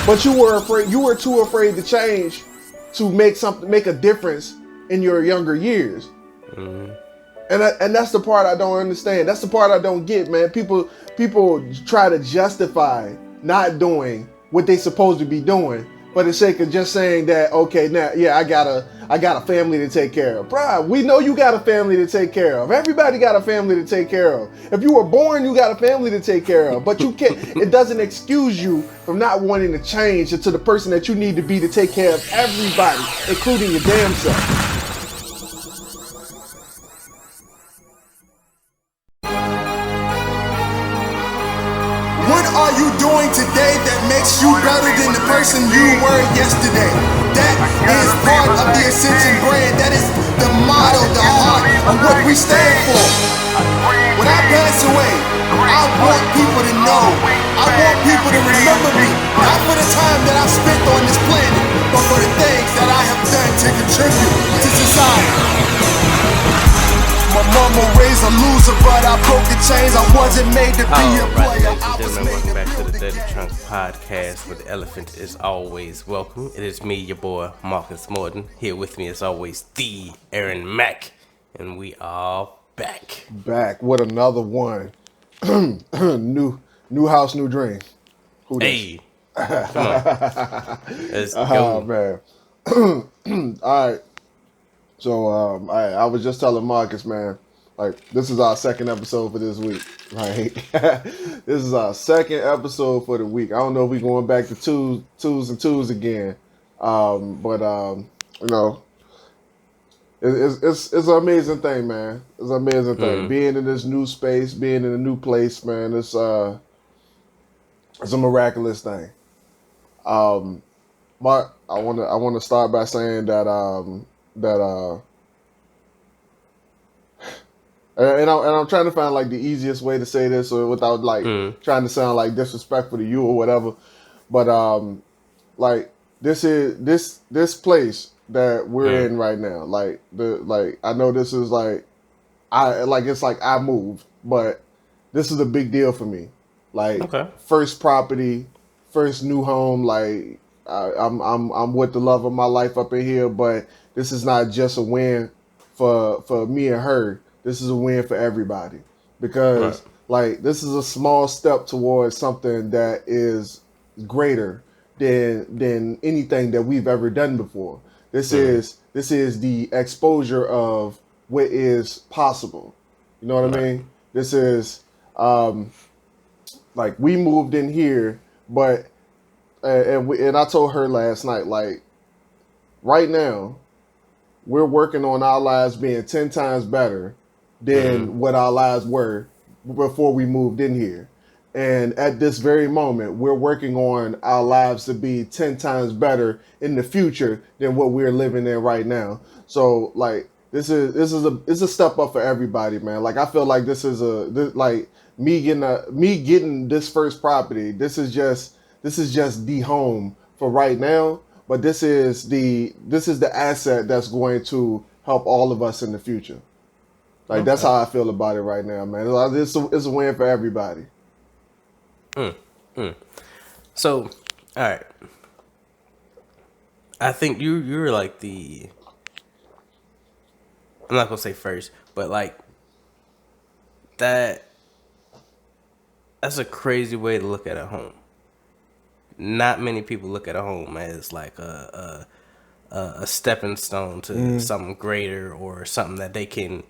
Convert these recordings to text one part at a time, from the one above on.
but you were afraid. You were too afraid to change, to make a difference in your younger years. Mm-hmm. And that's the part I don't understand. That's the part I don't get, man. People try to justify not doing what they supposed to be doing for the sake of just saying that, okay, now, yeah, I got a family to take care of. Bruh, we know you got a family to take care of. Everybody got a family to take care of. If you were born, you got a family to take care of. But you can't. It doesn't excuse you from not wanting to change into the person that you need to be to take care of everybody, including your damn self. What are you doing today that makes you better than the person you were yesterday? That is part of the Ascension brand. That is the motto, the heart of what we stand for. When I pass away, I want people to know. I want people to remember me. Not for the time that I've spent on this planet, but for the things that I have done to contribute to society. My mama raised a loser, but I broke the chains. I wasn't made to be a player. Ladies and gentlemen, welcome back to the Dirty Trunk Podcast, where the elephant is always welcome. It is me, your boy Marcus Morton. Here with me, as always, the Aaron Mack, and we are back. Back with another one. New house, new dream. Who this? Hey, come on, let's go. Oh man. All right. So I was just telling Marcus, man, like this is our second episode for this week, right? This is our second episode for the week. I don't know if we're going back to twos again, but you know, it's an amazing thing, man. It's an amazing thing. Being in this new space, being in a new place, man. It's a miraculous thing. Mark, I want to start by saying that and I'm trying to find like the easiest way to say this or without like trying to sound like disrespectful to you or whatever, but like this place that we're in right now, like I know this is like I moved, but this is a big deal for me, like first property, first new home, like I'm with the love of my life up in here, but this is not just a win for me and her. This is a win for everybody because like this is a small step towards something that is greater than anything that we've ever done before. This is the exposure of what is possible. You know what I mean? This is like we moved in here, but and I told her last night, like right now we're working on our lives being 10 times better than what our lives were before we moved in here. And at this very moment, we're working on our lives to be 10 times better in the future than what we're living in right now. So like this is a step up for everybody, man. Like I feel like this is like me getting this first property. This is just the home for right now. But this is the asset that's going to help all of us in the future. Like that's how I feel about it right now, man. It's a win for everybody. So, all right. I think you're like I'm not gonna say first, but like that's a crazy way to look at a home. Not many people look at a home as like a stepping stone to something greater or something that they can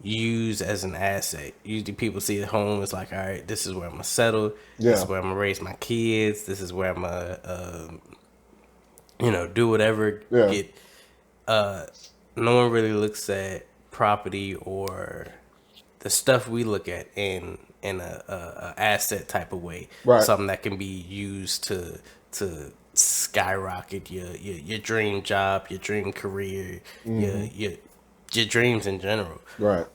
use as an asset. Usually people see a home as like, all right, this is where I'm gonna settle. This is where I'm gonna raise my kids. This is where I'm gonna do whatever. Get no one really looks at property or the stuff we look at in a asset type of way, something that can be used to skyrocket your dream job, your dream career, your dreams in general. Right.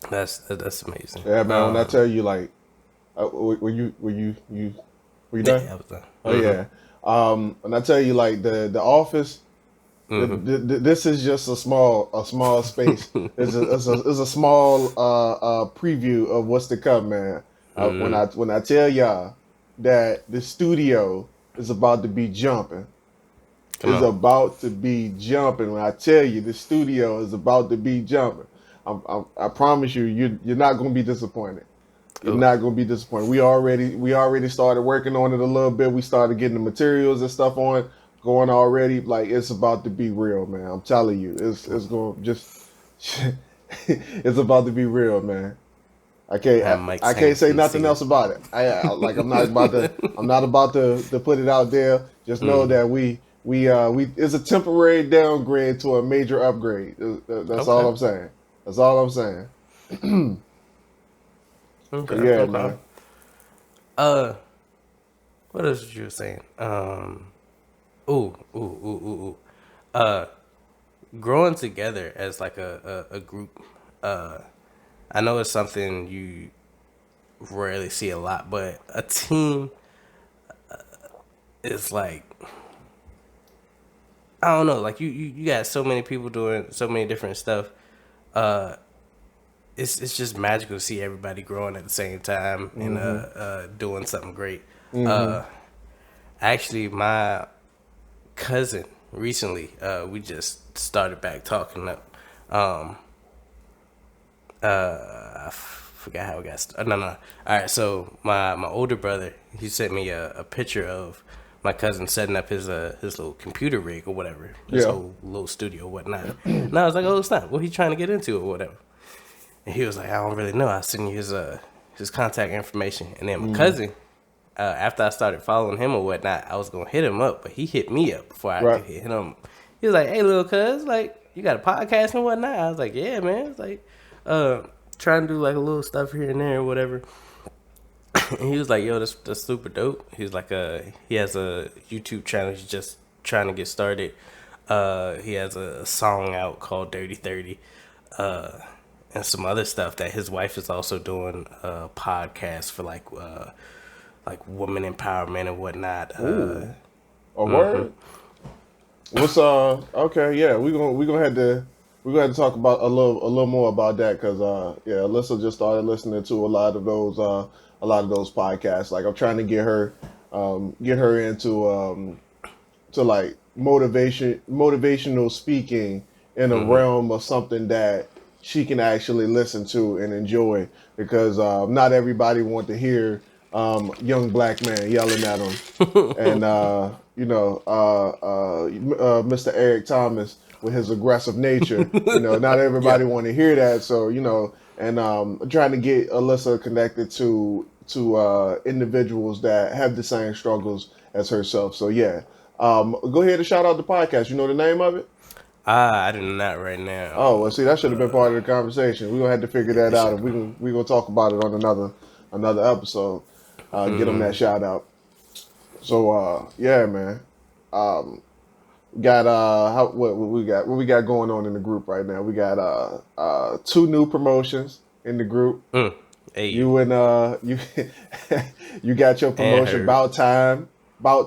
That's amazing. Yeah, man. When I tell you, like, were you done? Yeah, I was done. Oh yeah. When I tell you, like the office. This is just a small space. It's a small preview of what's to come, man. When I tell y'all, that the studio is about to be jumping. Is about to be jumping. When I tell you, the studio is about to be jumping, I promise you, you're not going to be disappointed. You're not going to be disappointed. We already started working on it a little bit. We started getting the materials and stuff going already. Like, it's about to be real, man. I'm telling you, it's going to just it's about to be real, man. I can't say nothing else about it. I'm not about to put it out there. Just know that we it's a temporary downgrade to a major upgrade. That's all I'm saying. That's all I'm saying. Okay, yeah, okay. man. What else was you saying? Growing together as like a group. I know it's something you rarely see a lot, but a team is like, I don't know, like you got so many people doing so many different stuff. It's just magical to see everybody growing at the same time and doing something great. Actually, my cousin recently, we just started back talking up. I forgot how it got started. No. All right, so my older brother, he sent me a picture of my cousin setting up his little computer rig or whatever, his whole little studio or whatnot. And I was like, oh, it's not. What he trying to get into or whatever. And he was like, I don't really know. I'll send you his contact information. And then my cousin, after I started following him or whatnot, I was gonna hit him up, but he hit me up before I could hit him. He was like, hey, little cuz, like, you got a podcast and whatnot? I was like, yeah, man. It's like, trying to do like a little stuff here and there or whatever. And he was like, yo, that's super dope. He was like, he has a YouTube channel. He's just trying to get started. He has a song out called Dirty 30. And some other stuff that his wife is also doing a podcast for like woman empowerment and whatnot. A word? What's okay, yeah, we're gonna have to talk about a little more about that because Alyssa just started listening to a lot of those podcasts. Like, I'm trying to get her into to like motivational speaking in a realm of something that she can actually listen to and enjoy, because not everybody want to hear young black man yelling at them and Mr. Eric Thomas with his aggressive nature. Not everybody want to hear that. So and I'm trying to get Alyssa connected to individuals that have the same struggles as herself. So go ahead and shout out the podcast. You know the name of it? I do not right now. Oh, well, see, that should have been part of the conversation. We're gonna have to figure that out, and we're gonna talk about it on another episode. Get them that shout out. So man. Got what we got going on in the group right now. We got 2 new promotions in the group. Hey. You and you got your promotion. About time. I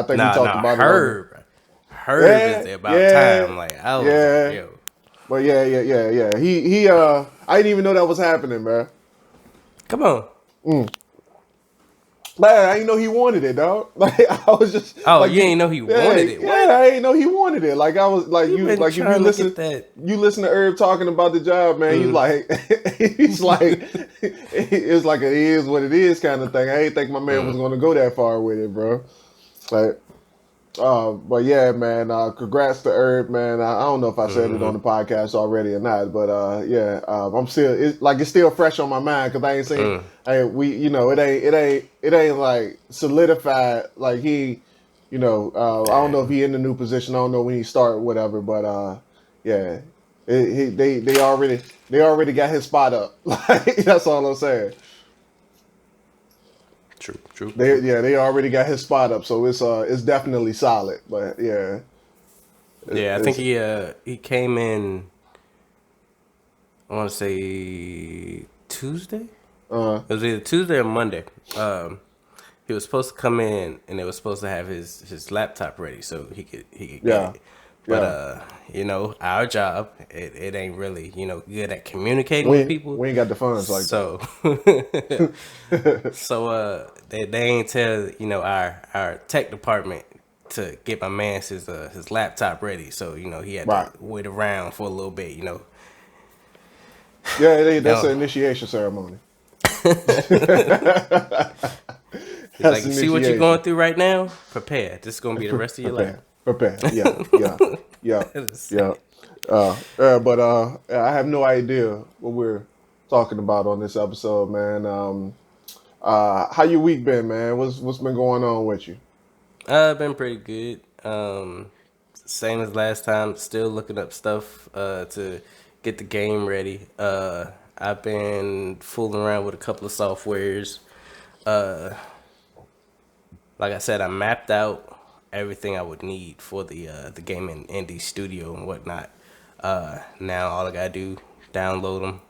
think we talked about it. Herb is about time. Like, I was like, yo. But yeah. He I didn't even know that was happening, man. Come on. Man, I didn't know he wanted it, dog. Like, I was just. Oh, like, you ain't know he wanted it. What? Yeah, I didn't know he wanted it. Like, I was like, if you listen to Herb talking about the job, man, you like, he's like, it's like it is what it is kind of thing. I didn't think my man was going to go that far with it, bro. Like, but yeah, man, congrats to Herb, man. I don't know if I said it on the podcast already or not, but I'm still, it's still fresh on my mind because I ain't seen, it ain't like solidified. Like, he, I don't know if he in the new position. I don't know when he start, whatever, but they already got his spot up. Like, that's all I'm saying. True. They already got his spot up, so it's definitely solid. But I think he came in, I want to say Tuesday. It was either Tuesday or Monday. He was supposed to come in, and they was supposed to have his laptop ready so he could get it. But Yeah. you know, our job, it ain't really, you know, good at communicating with We people. we ain't got the funds like So that. so they ain't tell, you know, our tech department to get my man his laptop ready. So, you know, he had Right. to wait around for a little bit, you know. Yeah, that's Yo, an initiation ceremony. he's like, That's you see what you're going initiation. through right now? Prepare. This is gonna be the rest of your life. Prepare. Yeah. I have no idea what we're talking about on this episode, man. How your week been, man? What's been going on with you? Been pretty good. Same as last time. Still looking up stuff to get the game ready. I've been fooling around with a couple of softwares. Uh, like I said, I mapped out everything I would need for the game in indie studio and whatnot. Now all I gotta do download them.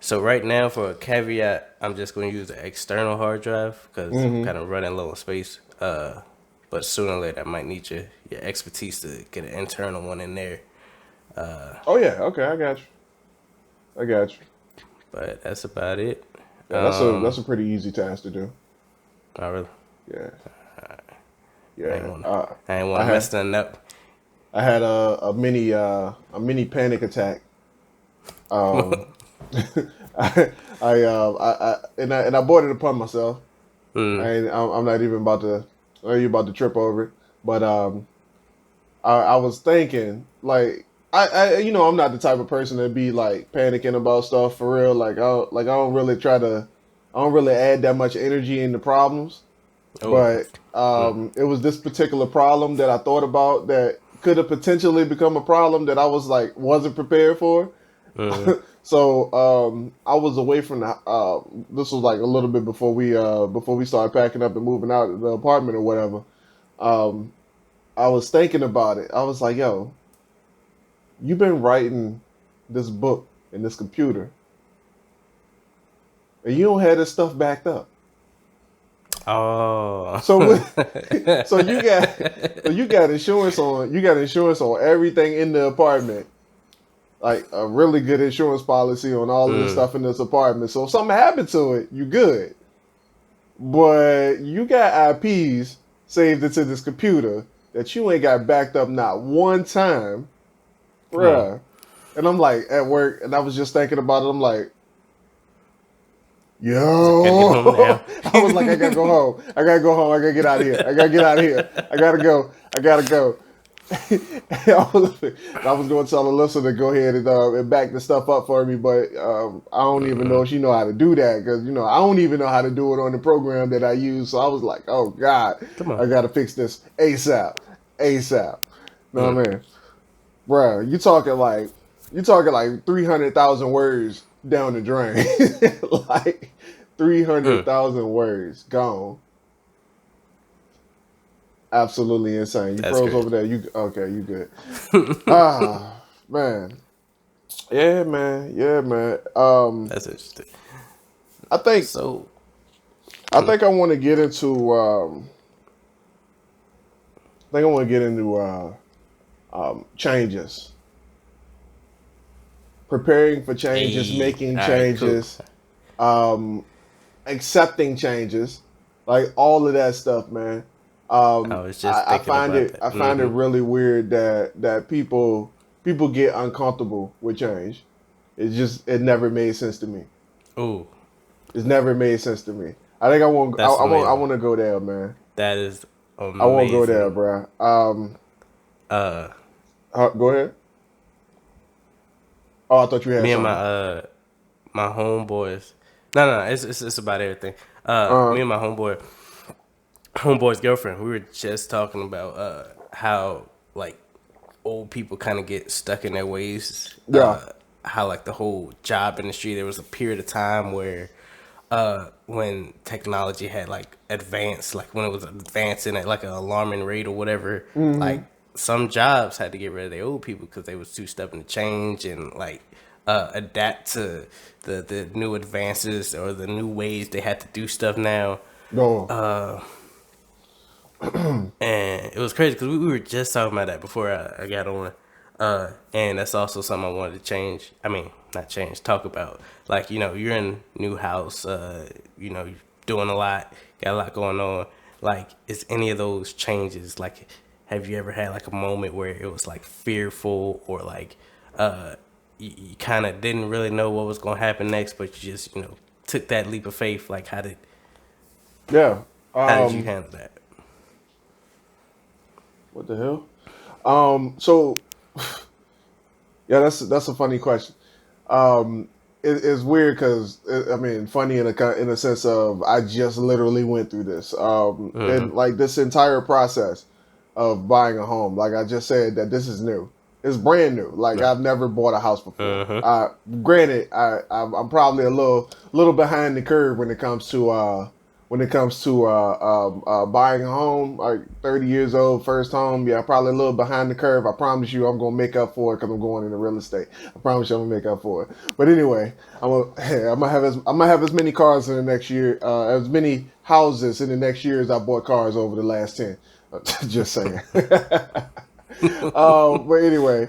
So right now for a caveat, I'm just going to use the external hard drive because I'm kind of running low on space. But sooner or later, I might need your expertise to get an internal one in there. Oh yeah, okay, I got you. I got you. But that's about it. Yeah, that's a pretty easy task to do. I really, Yeah, I ain't yeah. want, I ain't want I to had mess nothing up. I had a mini panic attack. Um, I brought it upon myself. Mm. I'm not even about to. Are you about to trip over it? But I was thinking like I'm not the type of person to be like panicking about stuff for real. I don't really add that much energy into problems. Oh, But it was this particular problem that I thought about that could have potentially become a problem that I was like wasn't prepared for. mm. So I was away from the. This was like a little bit before we started packing up and moving out of the apartment or whatever. Um, I was thinking about it. I was like, "Yo, you've been writing this book in this computer, and you don't have this stuff backed up. Oh. So so you got insurance on everything in the apartment, like a really good insurance policy on all of the Mm. stuff in this apartment. So if something happened to it, you good. But you got IPs saved into this computer that you ain't got backed up not one time, Come on. bruh." And I'm like at work, and I was just thinking about it. I'm like, Gotta get home yo, now. I was like, I gotta go home. I gotta go home. I gotta get out of here. I gotta get out of here. I gotta go. I gotta go. I was going to tell Alyssa to go ahead and back the stuff up for me, but I don't even know if she know how to do that because I don't even know how to do it on the program that I use. So I was like, oh God, Come on. I gotta fix this ASAP, ASAP. Know Mm. what I mean, bruh? You talking like 300,000 words down the drain, like Mm. 300,000 words gone. Absolutely insane. You That's froze crazy. over there. You okay? You good? Ah, man. Yeah, man. Yeah, man. That's interesting. I think So, I want to get into. I think I want to get into changes, preparing for changes, hey, making all right, cool. changes, um, accepting changes, like all of that stuff, man. I was just thinking about that. I find it Mm-hmm. really weird that people get uncomfortable with change. It never made sense to me. Ooh, It's never made sense to me. I think that's I amazing. want to go there, man. That is I won't go there, amazing. bruh. Uh, Go ahead. Oh, I thought you had Me and something. my homeboys. No, it's about everything. Uh, Me and my homeboy's girlfriend. We were just talking about how like old people kind of get stuck in their ways. yeah, How like the whole job industry, there was a period of time where when technology had like advanced, like when it was advancing at like an alarming rate or whatever, like some jobs had to get rid of their old people because they was too stubborn to change and like adapt to the new advances or the new ways they had to do stuff now. go on. And it was crazy because we were just talking about that before I got on. And that's also something I wanted to change. I mean, not change, talk about. Like, you know, you're in a new house, you know, you're doing a lot, got a lot going on. Like, is any of those changes, like, have you ever had like a moment where it was like fearful or like you kind of didn't really know what was going to happen next, but you just, you know, took that leap of faith? Like, Yeah. how did you handle that? What the hell? So yeah, that's a funny question. It's weird because I mean, funny in a sense of I just literally went through this. And like this entire process of buying a home, like I just said, that this is new. It's brand new. Like I've never bought a house before. Granted, I'm probably a little behind the curve when it comes to buying a home. Like 30 years old, first home. Yeah, probably a little behind the curve. I promise you, I'm gonna make up for it because I'm going into real estate. I promise you, I'm gonna make up for it. But anyway, I'm gonna have as many cars in the next year, as many houses in the next year as I bought cars over the last 10. Just saying. But anyway,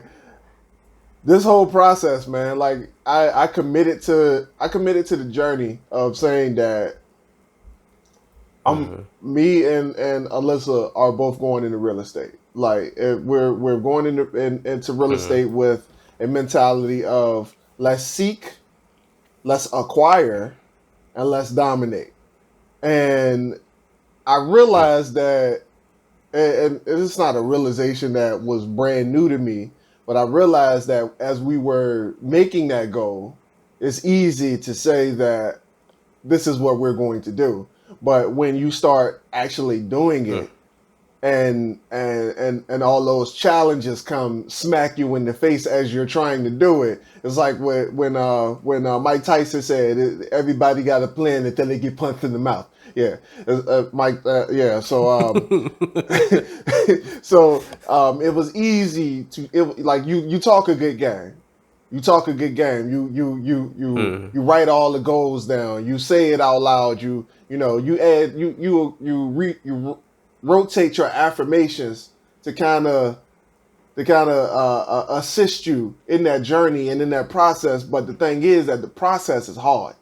this whole process, man, like I committed to the journey of saying that me and Alyssa are both going into real estate. Like we're going into real estate with a mentality of let's seek, let's acquire, and let's dominate. And I realized that, and it's not a realization that was brand new to me, but I realized that as we were making that goal, it's easy to say that this is what we're going to do. But when you start actually doing it, and all those challenges come smack you in the face as you're trying to do it, it's like when Mike Tyson said, "Everybody got a plan until they get punched in the mouth." Yeah, Mike. Yeah, so it was easy to like you talk a good game. You talk a good game. You write all the goals down. You say it out loud. You add you rotate your affirmations to kind of assist you in that journey and in that process. But the thing is that the process is hard.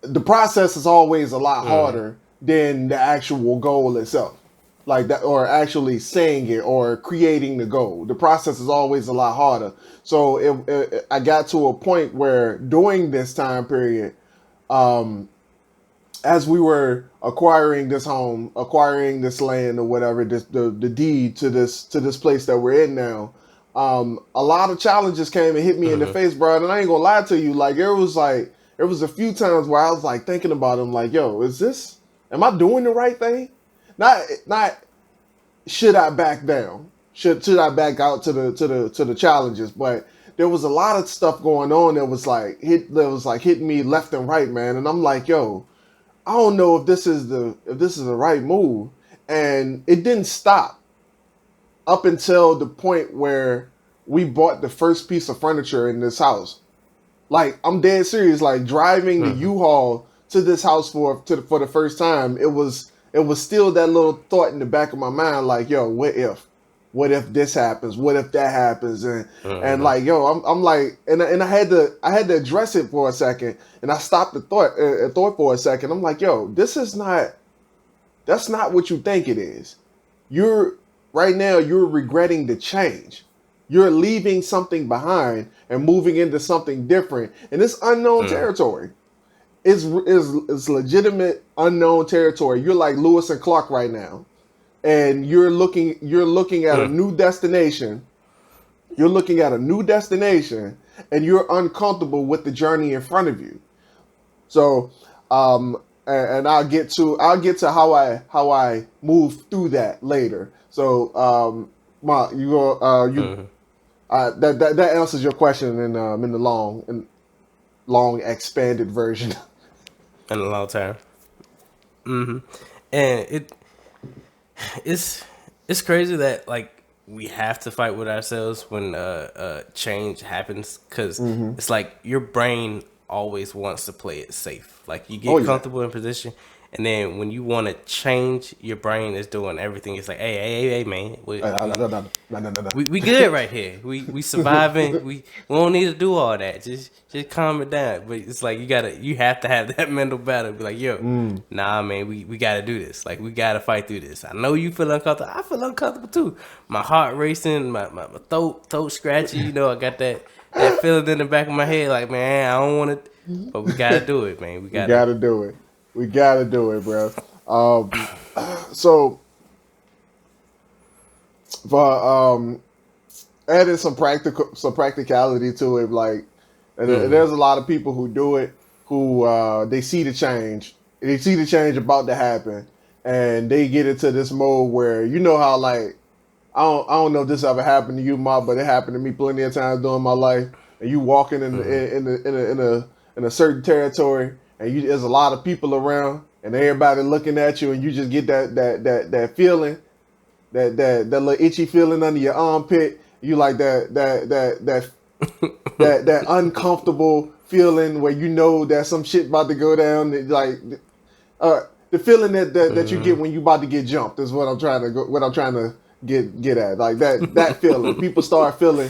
The process is always a lot harder than the actual goal itself, like that, or actually saying it or creating the goal. The process is always a lot harder. So I got to a point where during this time period, as we were acquiring this home, acquiring this land or whatever, the deed to this place that we're in now, a lot of challenges came and hit me in the face, bro. And I ain't gonna lie to you, like there was a few times where I was like thinking about him, like, yo, am I doing the right thing? Not should I back down? Should I back out to the challenges? But there was a lot of stuff going on that was like hitting me left and right, man. And I'm like, yo, I don't know if this is the right move. And it didn't stop up until the point where we bought the first piece of furniture in this house. Like, I'm dead serious. Like driving the U-Haul to this house for the first time, it was still that little thought in the back of my mind, like, yo, what if this happens? What if that happens? And like, yo, I'm like, and I had to address it for a second, and I stopped the thought for a second. I'm like, yo, that's not what you think it is. Right now you're regretting the change. You're leaving something behind and moving into something different, and it's unknown territory. It's legitimate unknown territory. You're like Lewis and Clark right now, and you're looking at a new destination. You're looking at a new destination, and you're uncomfortable with the journey in front of you. So, and I'll get to how I move through that later. So, that answers your question in the long expanded version. In the long term. And it's crazy that like we have to fight with ourselves when change happens, because it's like your brain always wants to play it safe. Like you get comfortable in position, And then when you want to change, your brain is doing everything. It's like, hey, man, we good right here. We surviving. We don't need to do all that. Just calm it down. But it's like you have to have that mental battle. Be like, yo, nah, man, we gotta do this. Like, we gotta fight through this. I know you feel uncomfortable. I feel uncomfortable too. My heart racing, my throat scratchy. You know, I got that feeling in the back of my head. Like, man, I don't want it, but we gotta do it, man. We gotta do it. We gotta do it, bro. So, for adding some practicality to it, like, and there's a lot of people who do it, who they see the change about to happen, and they get into this mode where, you know how, like, I don't know if this ever happened to you, Ma, but it happened to me plenty of times during my life. And you walking in a certain territory, and there's a lot of people around, and everybody looking at you, and you just get that feeling, that little itchy feeling under your armpit. You like that uncomfortable feeling where you know that some shit about to go down. Like the feeling that you get when you about to get jumped is what I'm trying to get at. Like that feeling. People start feeling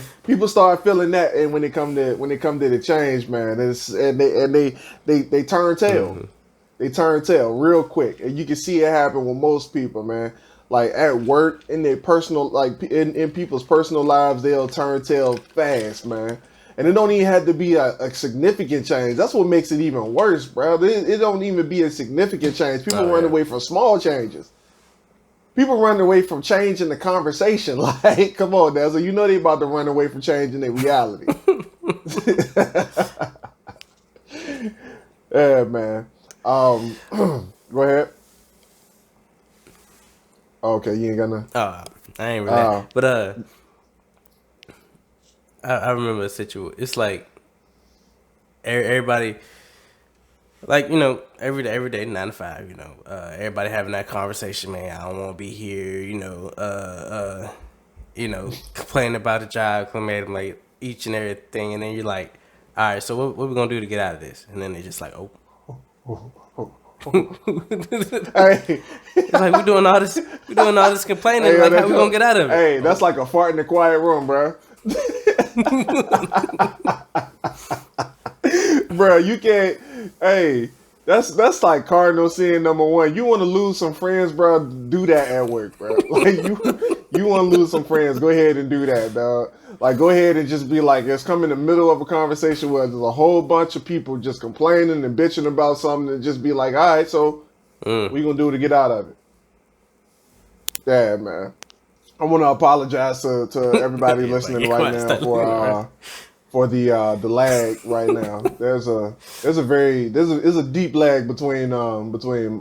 that, and when it come to the change, man, they turn tail. They turn tail real quick, and you can see it happen with most people, man. Like at work, in their personal, like in people's personal lives, they'll turn tail fast, man. And it don't even have to be a significant change. That's what makes it even worse, bro. It don't even be a significant change. People run away from small changes. People run away from changing the conversation. Like, come on, Dazzle. You know they about to run away from changing their reality. Yeah, man. Go ahead. Okay, you ain't got nothing. I ain't really. But I remember a situation. It's like everybody, like, you know, every day 9 to 5. You know, everybody having that conversation. Man, I don't want to be here. You know, complaining about the job, complaining like each and everything, and then you're like, all right, so what we gonna do to get out of this? And then they're just like, Hey. It's like we doing all this complaining. Hey, like, how we gonna get out of it? Hey, that's like a fart in a quiet room, bro. Bro, you can't. Hey, that's like cardinal sin #1. You want to lose some friends, bro? Do that at work, bro. Like you want to lose some friends? Go ahead and do that, dog. Like, go ahead and just be like, it's come in the middle of a conversation where there's a whole bunch of people just complaining and bitching about something, and just be like, all right, so what you gonna do to get out of it? Yeah, man. I want to apologize to everybody listening right now for the lag right now. There's a deep lag between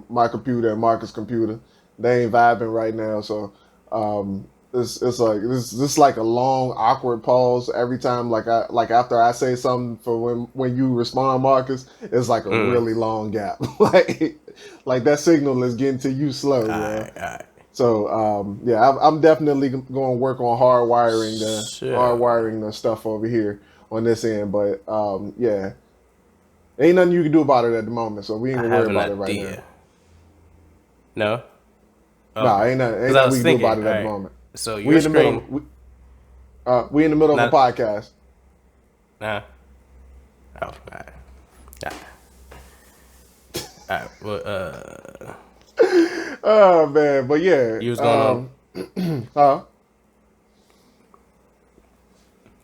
my computer and Marcus' computer. They ain't vibing right now, so it's like a long awkward pause every time. Like after I say something, for when you respond, Marcus, it's like a really long gap. like that signal is getting to you slow. All right. So I'm definitely going to work on hardwiring the stuff over here on this end. But yeah, ain't nothing you can do about it at the moment. So we ain't gonna worry about it right now. No. Nah, ain't nothing we can do about it at the moment. So we in the middle of a podcast. Nah. Oh, all right. Yeah. All right. Well, oh man, but yeah. You was going on. Huh?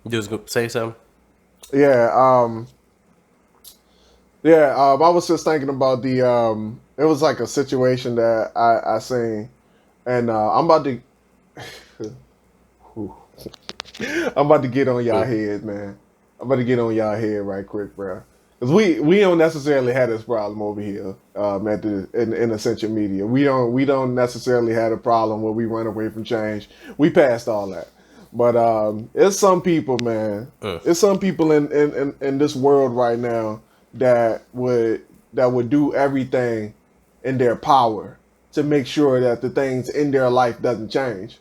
You was gonna say something? Yeah. I was just thinking about the. It was like a situation that I seen, and I'm about to. I'm about to get on y'all head, man. I'm about to get on y'all head right quick, bro. Because we don't necessarily have this problem over here in Ascension Media. We don't necessarily have a problem where we run away from change. We passed all that. But it's some people, man. It's some people in this world right now that would do everything in their power to make sure that the things in their life doesn't change.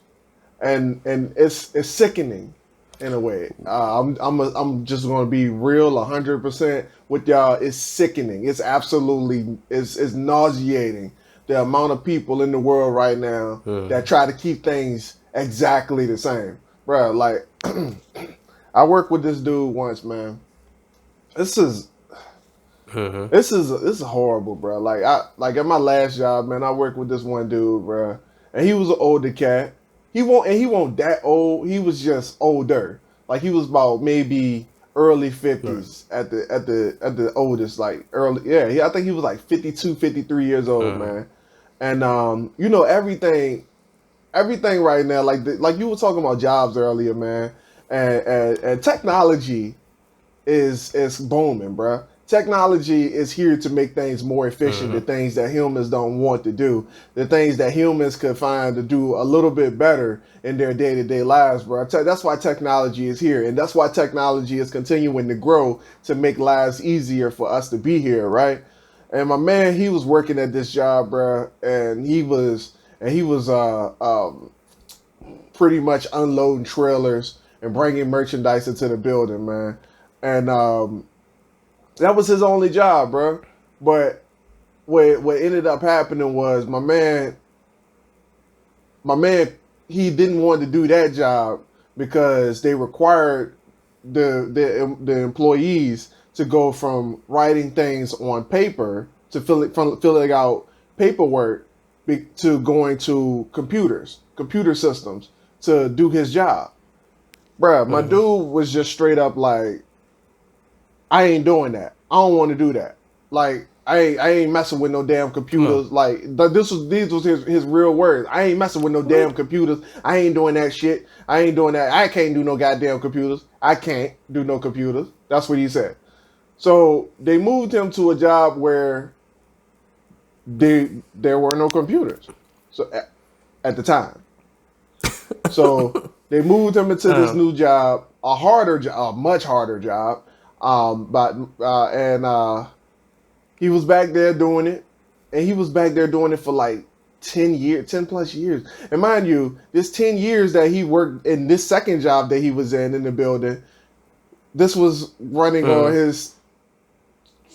And it's sickening. in a way. I'm just going to be real 100% with y'all. It's sickening. It's absolutely it's nauseating the amount of people in the world right now that try to keep things exactly the same, bro. Like I worked with this dude once, man. This is horrible, bro. Like at my last job, man, I worked with this one dude, bro, and he was an older cat. He won't that old. He was just older. Like he was about maybe early 50s at the oldest, like early. Yeah, I think he was like 52, 53 years old, man. And you know, everything right now, like you were talking about jobs earlier, man, and technology is booming, bruh. Technology is here to make things more efficient, the things that humans don't want to do, the things that humans could find to do a little bit better in their day-to-day lives, bro. That's why technology is here, and that's why technology is continuing to grow to make lives easier for us to be here, right? And my man, he was working at this job, bro, and he was pretty much unloading trailers and bringing merchandise into the building, man. And that was his only job, bro. But what ended up happening was my man, he didn't want to do that job because they required the employees to go from writing things on paper to filling out paperwork to going to computer systems to do his job. Bruh, my dude was just straight up like, I ain't doing that. I don't want to do that. Like, I ain't messing with no damn computers. Like, these was his real words. I ain't messing with no damn computers. I ain't doing that shit. I ain't doing that. I can't do no goddamn computers. I can't do no computers. That's what he said. So they moved him to a job where there were no computers. So at the time. So they moved him into this new job, a much harder job. He was back there doing it, and he was back there doing it for like 10 plus years. And mind you, this 10 years that he worked in this second job that he was in the building, this was running on his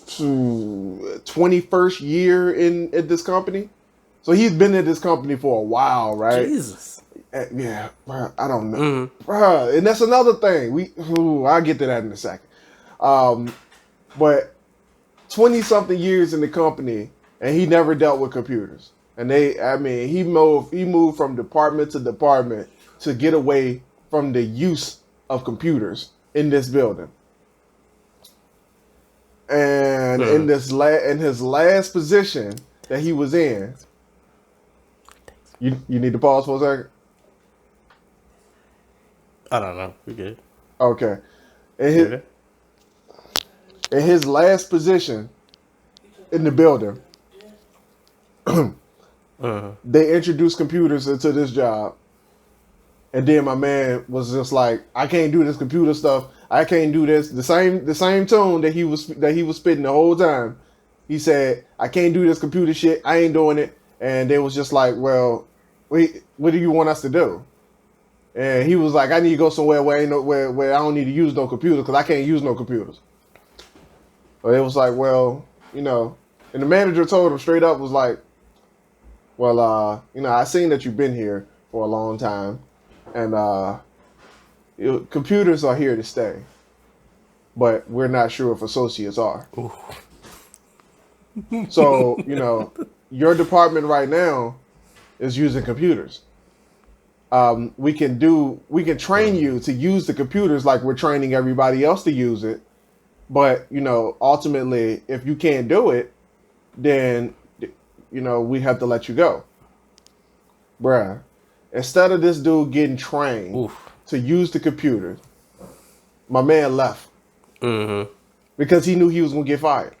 21st year at this company. So he's been at this company for a while, right? Jesus. Yeah, bro, I don't know. Bro, and that's another thing. I'll get to that in a second. But 20-something years in the company, and he never dealt with computers. And he moved from department to department to get away from the use of computers in this building. And in his last position that he was in, you need to pause for a second? I don't know. We good. Okay. In his last position in the building, they introduced computers into this job. And then my man was just like, I can't do this computer stuff. I can't do this. The same tone that he was spitting the whole time. He said, I can't do this computer shit. I ain't doing it. And they was just like, well, wait, what do you want us to do? And he was like, I need to go somewhere where I don't need to use no computers because I can't use no computers. But it was like, well, and the manager told him straight up, was like, well, I seen that you've been here for a long time, and computers are here to stay, but we're not sure if associates are. Ooh. So, your department right now is using computers. We can train you to use the computers like we're training everybody else to use it. But, ultimately, if you can't do it, then, we have to let you go. Bruh, instead of this dude getting trained to use the computer, my man left. Because he knew he was going to get fired.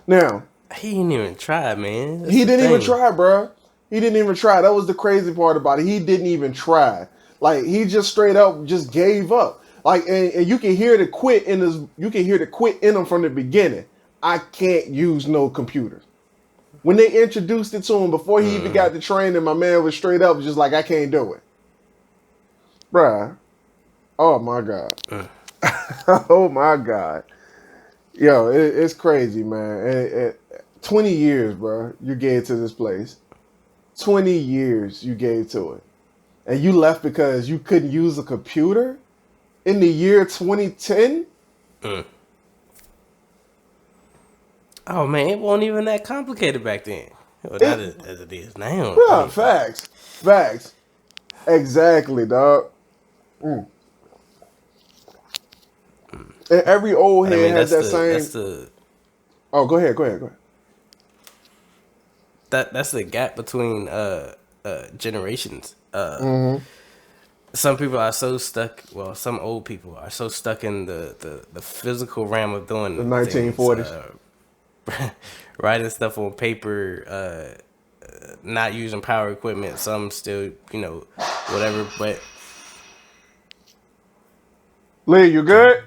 Now, he didn't even try, man. He didn't even try, bro. He didn't even try. That was the crazy part about it. He didn't even try. Like, he just straight up just gave up. Like, and you can hear the quit in him from the beginning. I can't use no computers. When they introduced it to him before he even got the training, my man was straight up just like, I can't do it. bruh. Oh my god. Oh my god. Yo, it's crazy, man. 20 years, bro. You gave to this place. 20 years you gave to it, and you left because you couldn't use a computer in the year 2010. Oh man, it wasn't even that complicated back then. Well, not as it is now. Yeah, facts. Exactly, dog. And every old head has that same. Oh, go ahead. That's the gap between generations. Some people are so stuck. Well, some old people are so stuck in the physical realm of doing the 1940s. Writing stuff on paper, not using power equipment. Some still, whatever. But Lee, you good?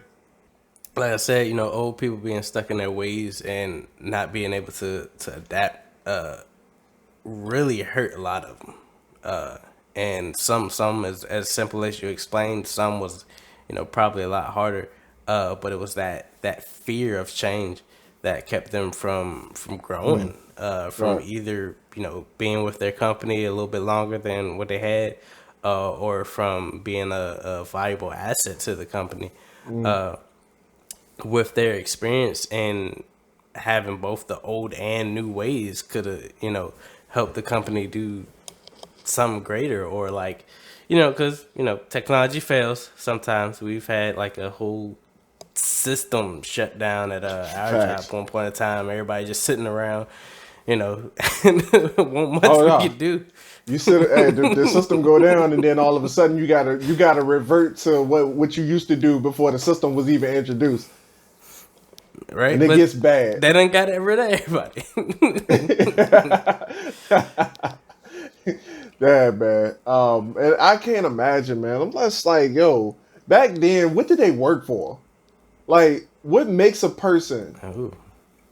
Like I said, old people being stuck in their ways and not being able to adapt really hurt a lot of them. And some as simple as you explained, some was, probably a lot harder. But it was that fear of change that kept them from growing, from either, being with their company a little bit longer than what they had, or from being a valuable asset to the company. With their experience and having both the old and new ways could have, helped the company do something greater, or like, because, technology fails sometimes. We've had like a whole system shut down at our job at one point in time. Everybody just sitting around, and won't much we could do. You said, hey, the system go down, and then all of a sudden you gotta revert to what you used to do before the system was even introduced. Right, and it gets bad. They done got rid of everybody. That bad. And I can't imagine, man. I'm just like, yo, back then, what did they work for? Like, what makes a person?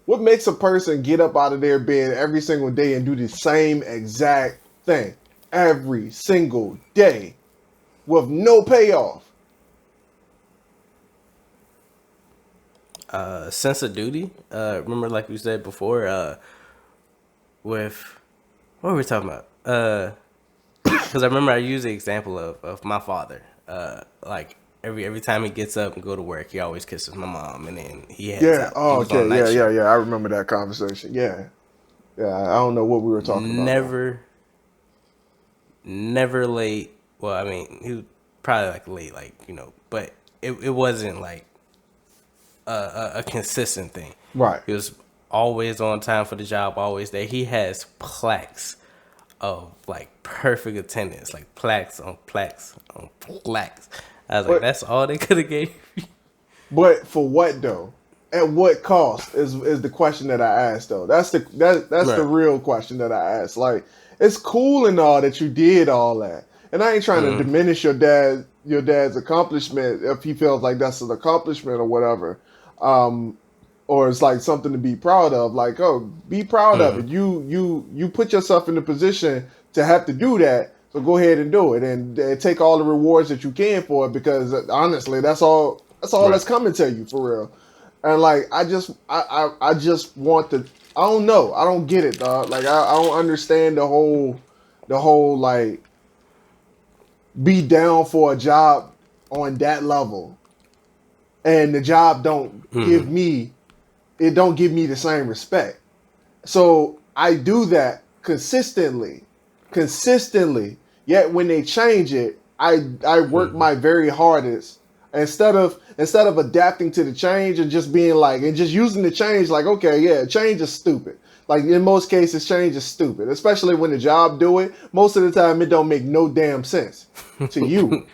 What makes a person get up out of their bed every single day and do the same exact thing every single day with no payoff? Sense of duty. Remember, like we said before, with what were we talking about? Because I remember I used the example of my father. Like every time he gets up and go to work, he always kisses my mom, and then he has yeah. I remember that conversation. Yeah. I don't know what we were talking about. Never late. Well, I mean, he was probably like late, but it wasn't like a consistent thing. Right. He was always on time for the job, always there. He has plaques of like perfect attendance, like plaques on plaques on plaques. I was like, that's all they could have gave you. But for what though? At what cost is the question that I asked though. That's the real question that I asked. Like, it's cool and all that you did all that, and I ain't trying to diminish your dad's accomplishment if he feels like that's an accomplishment or whatever. Or it's like something to be proud of. Like, oh, be proud of it. You put yourself in the position to have to do that. So go ahead and do it, and take all the rewards that you can for it. Because honestly, that's all that's coming to you for real. And like, I just want to. I don't know. I don't get it, dog. Like, I don't understand the whole like be down for a job on that level, and the job don't give me the same respect. So I do that consistently. Yet when they change it, I work my very hardest instead of adapting to the change and just being like, and just using the change like, okay, yeah, change is stupid. Like, in most cases, change is stupid, especially when the job do it. Most of the time, it don't make no damn sense to you.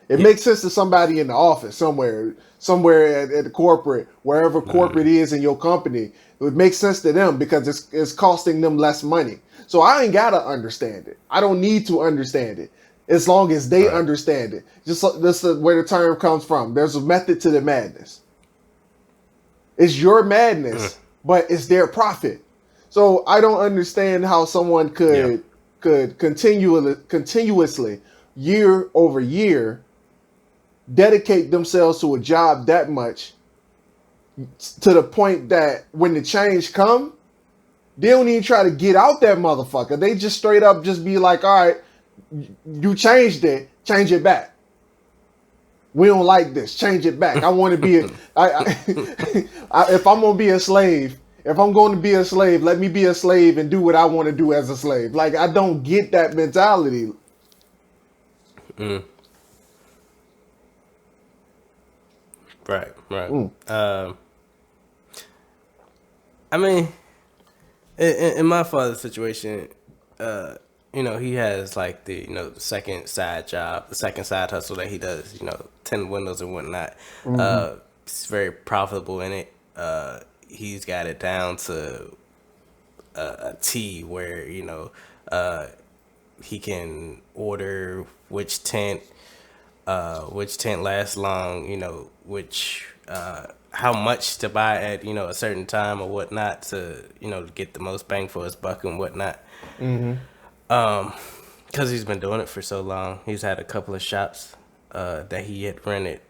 It makes sense to somebody in the office somewhere at the corporate, wherever corporate is in your company. It makes sense to them because it's costing them less money. So I ain't gotta understand it. I don't need to understand it as long as they understand it. Just this is where the term comes from. There's a method to the madness. It's your madness, but it's their profit. So I don't understand how someone could continuously year over year dedicate themselves to a job that much to the point that when the change come, they don't even try to get out that motherfucker. They just straight up just be like, all right, you changed it, change it back. We don't like this, change it back. I want to be if I'm going to be a slave, if I'm going to be a slave, let me be a slave and do what I want to do as a slave. Like, I don't get that mentality. Right. I mean, in my father's situation, he has like the second side job, the second side hustle that he does, tint windows and whatnot. He's very profitable in it. He's got it down to a T where he can order which tent lasts long, which how much to buy at a certain time or whatnot to get the most bang for his buck and whatnot. Because he's been doing it for so long. He's had a couple of shops that he had rented,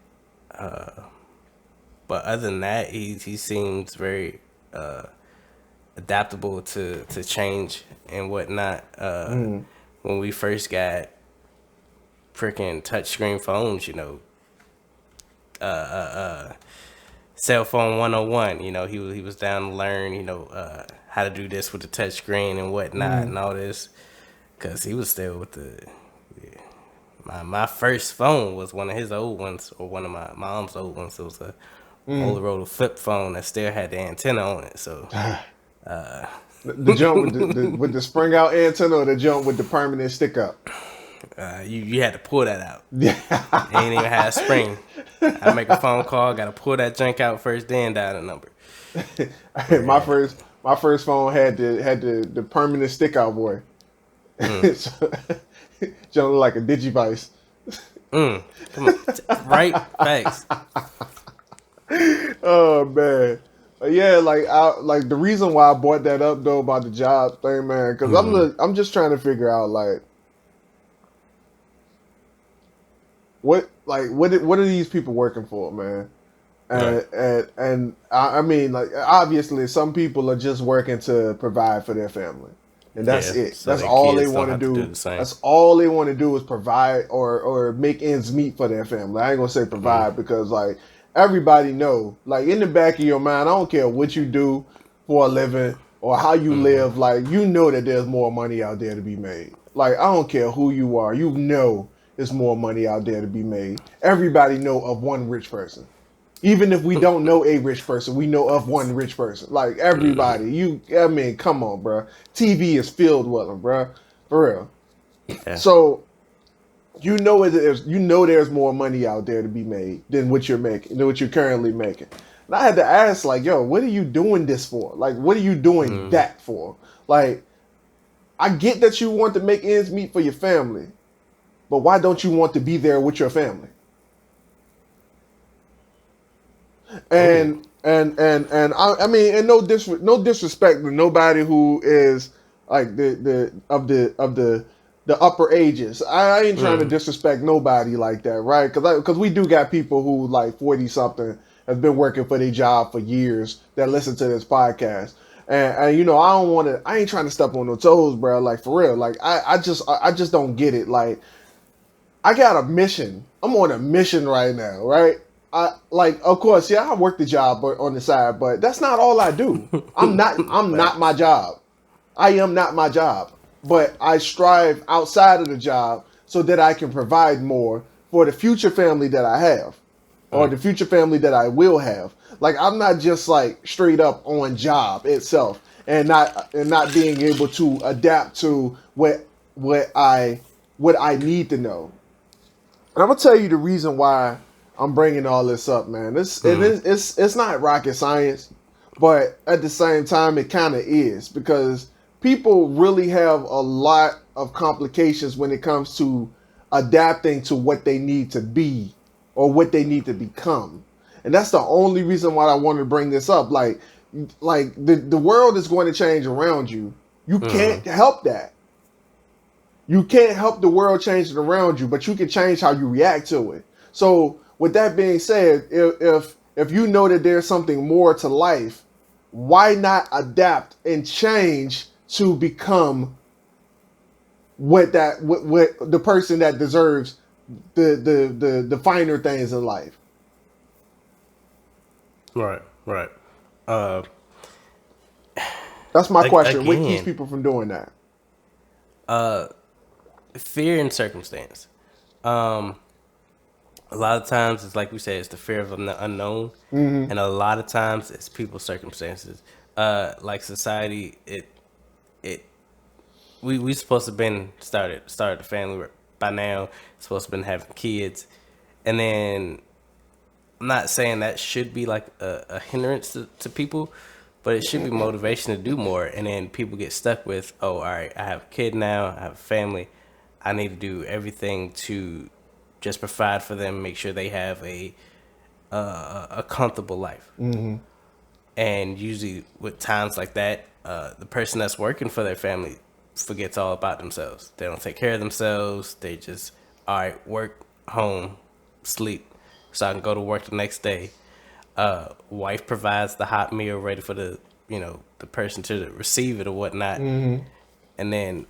but other than that, he seems very adaptable to change and whatnot. When we first got freaking touchscreen phones, cell phone 101, he was down to learn, how to do this with the touchscreen and whatnot and all this, because he was still with my first phone was one of his old ones, or one of my mom's old ones. It was a Motorola flip phone that still had the antenna on it. So the jump with the spring out antenna, or the jump with the permanent stick up? You had to pull that out. Yeah, ain't even had a spring. I make a phone call, gotta pull that junk out first, then dial the number. My first phone had the permanent stick out, boy. So, jump look like a Digivice. Come on, right? Thanks. Oh man, yeah. Like the reason why I brought that up though about the job thing, man, because I'm just trying to figure out like what are these people working for, man? And I mean, like, obviously some people are just working to provide for their family. And that's it. So that's all they want to do. That's all they want to do is provide or make ends meet for their family. I ain't gonna say provide because like everybody know, like in the back of your mind, I don't care what you do for a living or how you live, like you know that there's more money out there to be made. Like I don't care who you are, you know there's more money out there to be made. Everybody know of one rich person. Even if we don't know a rich person, we know of one rich person. Like everybody, I mean, come on, bro. TV is filled with them, bro. For real. Yeah. So, there's more money out there to be made than what you're making, than what you're currently making. And I had to ask, like, yo, what are you doing this for? Like, what are you doing that for? Like, I get that you want to make ends meet for your family, but why don't you want to be there with your family? And I mean, and no disrespect to nobody who is like the upper ages. I ain't trying to disrespect nobody like that, right? Because we do got people who like 40 something have been working for their job for years that listen to this podcast. And I ain't trying to step on no toes, bro. Like for real, like I just don't get it. Like I got a mission. I'm on a mission right now, right? Of course, I work the job on the side, but that's not all I do. I'm not my job. I am not my job, but I strive outside of the job so that I can provide more for the future family that I have, or the future family that I will have. Like I'm not just like straight up on job itself and not being able to adapt to what I need to know. And I'm gonna tell you the reason why I'm bringing all this up, man. It's not rocket science, but at the same time, it kind of is, because people really have a lot of complications when it comes to adapting to what they need to be or what they need to become. And that's the only reason why I wanted to bring this up. Like the world is going to change around you. You can't help that. You can't help the world changing around you, but you can change how you react to it. So with that being said, if you know that there's something more to life, why not adapt and change to become what the person that deserves the finer things in life? Right. That's my question. Again, What keeps people from doing that? Fear and circumstance. A lot of times it's like we said, it's the fear of the unknown, and a lot of times it's people's circumstances. Like society, we supposed to been started the family by now. Supposed to been having kids, and then I'm not saying that should be like a hindrance to people, but it should be motivation to do more. And then people get stuck with, oh, all right, I have a kid now, I have a family, I need to do everything to just provide for them, make sure they have a comfortable life. Mm-hmm. And usually with times like that, the person that's working for their family forgets all about themselves. They don't take care of themselves. They just, all right, work, home, sleep, so I can go to work the next day. Wife provides the hot meal ready for the person to receive it or whatnot. Mm-hmm. And then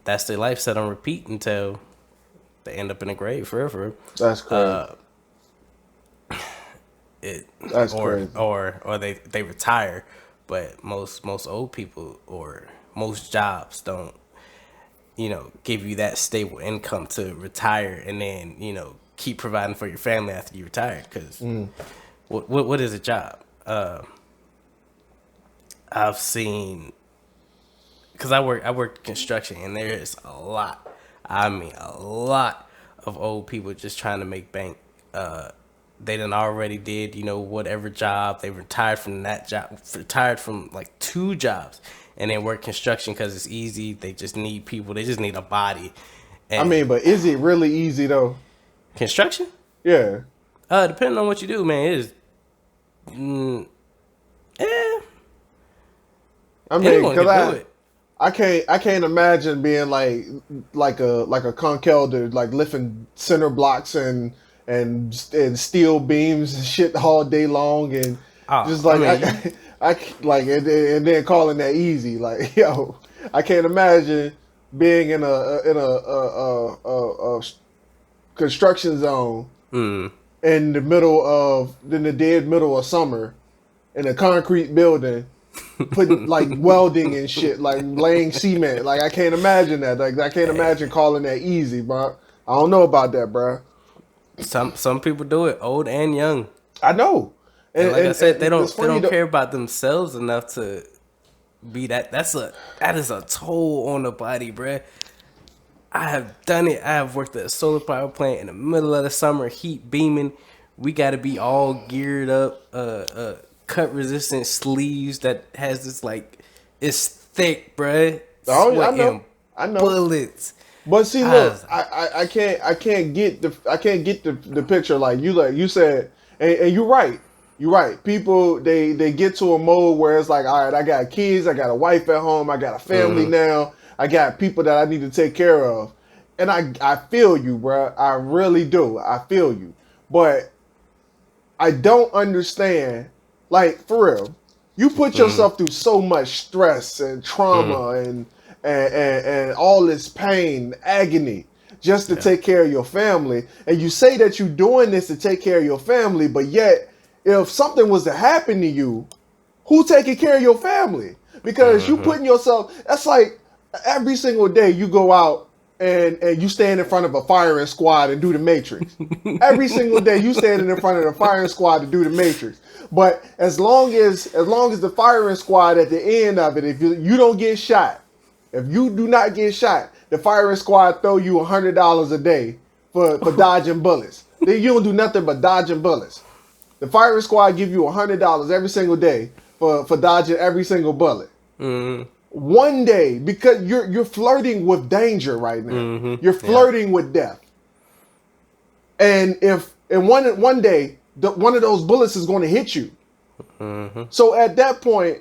that's their life set on repeat until they end up in a grave forever. That's crazy. That's crazy. Or they retire, but most old people or most jobs don't, give you that stable income to retire and then, keep providing for your family after you retire. Because what is a job? I've seen, because I work construction, and there is a lot of old people just trying to make bank. They done already did, whatever job. They retired from that job, retired from like 2 jobs, and then work construction because it's easy. They just need people. They just need a body. And but is it really easy though? Construction? Yeah. Depending on what you do, man, it is. I mean, because I can't imagine being like a conch-elder, like lifting center blocks and steel beams and shit all day long, and just like and then calling that easy. Like, yo, I can't imagine being in a construction zone in the dead middle of summer in a concrete building, putting like welding and shit, like laying cement. Like, I can't imagine that. Like, I can't imagine calling that easy, bro. I don't know about that, bro. Some people do it, old and young. I know. And like I said, they don't care about themselves enough to be that. That is a toll on the body, bruh. I have done it. I have worked at a solar power plant in the middle of the summer, heat beaming. We got to be all geared up, cut resistant sleeves that has this like, it's thick, bruh. Oh, I know. Bullets. But see, look, I can't get the picture like you said, and you're right. You're right. People they get to a mode where it's like, all right, I got kids, I got a wife at home, I got a family now, I got people that I need to take care of, and I feel you, bro. I really do. I feel you, but I don't understand. Like, for real, you put yourself through so much stress and trauma and all this pain, agony, just to take care of your family. And you say that you're doing this to take care of your family, but yet, if something was to happen to you, who taking care of your family? Because you putting yourself, that's like every single day you go out and you stand in front of a firing squad and do the Matrix. Every single day you standing in front of the firing squad to do the Matrix. But as long as the firing squad at the end of it, if you don't get shot, if you do not get shot, the firing squad throw you $100 a day for dodging bullets. Then you don't do nothing but dodging bullets. The firing squad give you $100 every single day for dodging every single bullet. One day, because you're flirting with danger right now. You're flirting with death. And one day one of those bullets is going to hit you. So at that point,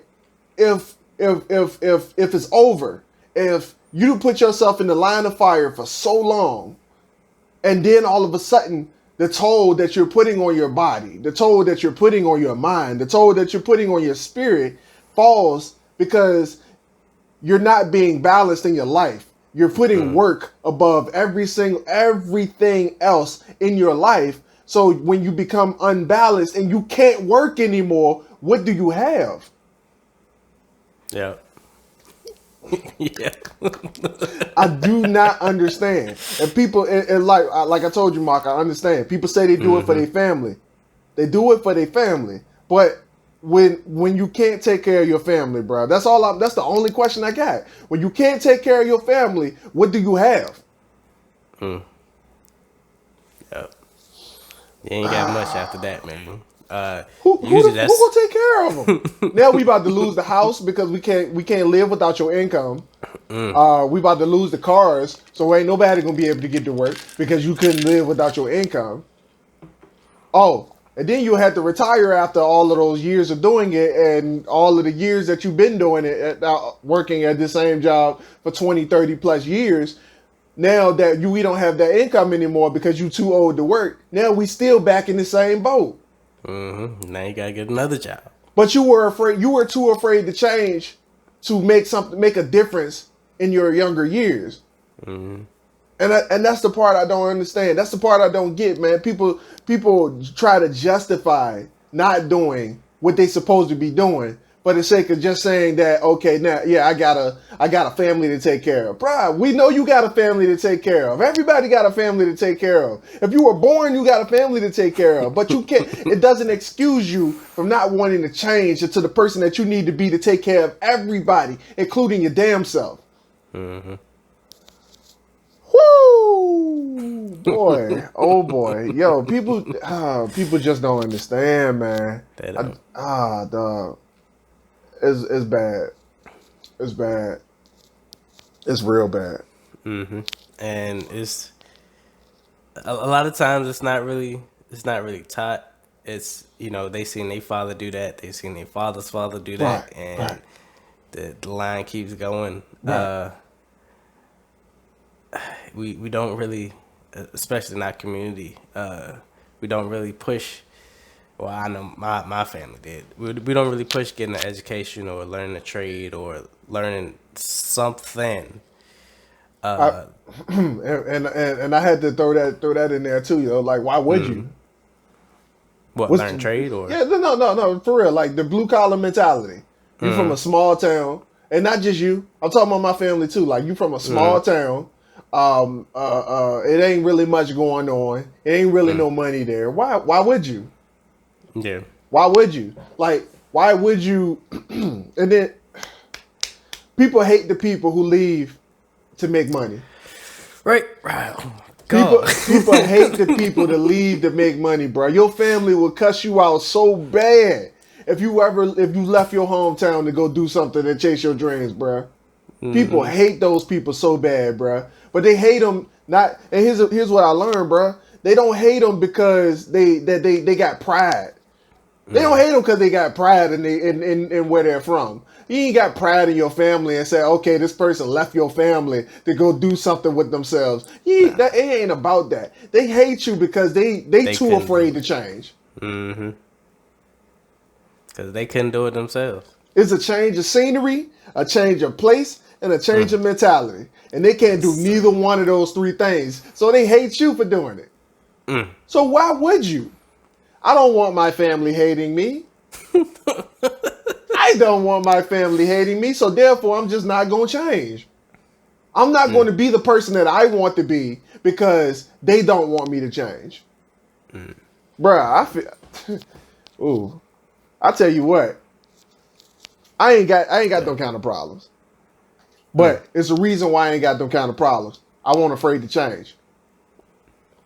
if it's over, if You put yourself in the line of fire for so long, and then all of a sudden, the toll that you're putting on your body, the toll that you're putting on your mind, the toll that you're putting on your spirit falls because you're not being balanced in your life. You're putting work above everything else in your life. So when you become unbalanced and you can't work anymore, what do you have? Yeah. Yeah. I do not understand. And people, and like I told you, Mark, I understand. People say they do it for their family. They do it for their family. But when you can't take care of your family, bro, that's the only question I got. When you can't take care of your family, what do you have? Yep. You ain't got much after that, man. Who gonna take care of them? Now we about to lose the house because we can't live without your income. We about to lose the cars, so ain't nobody gonna be able to get to work because you couldn't live without your income. Oh, and then you had to retire after all of those years of doing it and all of the years that you've been doing it, working at the same job for 20, 30 plus years. Now that we don't have that income anymore because you too old to work, now we still back in the same boat. Now you gotta get another job. But you were too afraid to change to make a difference in your younger years. And that's the part I don't understand. That's the part I don't get, man. People try to justify not doing what they supposed to be doing for the sake of just saying that, okay, now, yeah, I got a family to take care of. Bruh, we know you got a family to take care of. Everybody got a family to take care of. If you were born, you got a family to take care of. But you can't. It doesn't excuse you from not wanting to change into the person that you need to be to take care of everybody, including your damn self. Woo! Boy, oh boy, yo, people just don't understand, man. They don't. Dog. It's bad. It's bad. It's real bad. And it's a lot of times it's not really taught. It's, they seen their father do that. They seen their father's father do that, and the line keeps going. Right. We don't really, especially in our community, we don't really push. Well, I know my family did. We don't really push getting an education or learning a trade or learning something. And I had to throw that in there too, Like, why would you? What, learn trade or? Yeah, no, for real. Like the blue collar mentality. You from a small town, and not just you. I'm talking about my family too. Like you from a small town. It ain't really much going on. It ain't really no money there. Why would you? Yeah. Why would you? Like, why would you? And then people hate the people who leave to make money. Right. People hate the people that leave to make money, bro. Your family will cuss you out so bad if you left your hometown to go do something and chase your dreams, bro. People hate those people so bad, bro. But they hate them not. And here's what I learned, bro. They don't hate them because they got pride. They don't hate them because they got pride in where they're from. You ain't got pride in your family and say, okay, this person left your family to go do something with themselves. It ain't about that. They hate you because they too afraid to change. Because they couldn't do it themselves. It's a change of scenery, a change of place, and a change of mentality. And they can't do neither one of those three things. So they hate you for doing it. So why would you? I don't want my family hating me. I don't want my family hating me, so therefore I'm just not going to change. I'm not going to be the person that I want to be because they don't want me to change. Bruh, I feel... Ooh. I tell you what. I ain't got them kind of problems. But it's a reason why I ain't got them kind of problems. I won't afraid to change.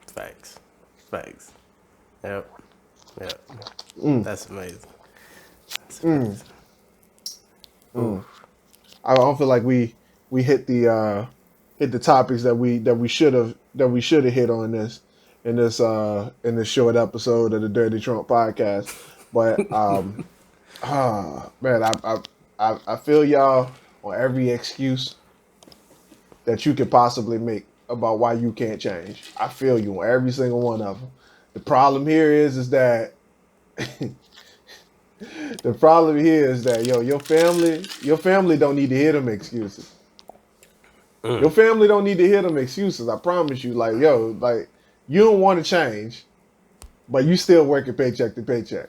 Facts. Yep. That's amazing. I don't feel like we hit the topics that we should have hit on this in this short episode of the Dirty Trump podcast. But man, I feel y'all on every excuse. that you could possibly make about why you can't change. I feel you on every single one of them. The problem here is that the problem here is that your family don't need to hear them excuses. Your family don't need to hear them excuses. I promise you. Like, like you don't want to change, but you still working paycheck to paycheck.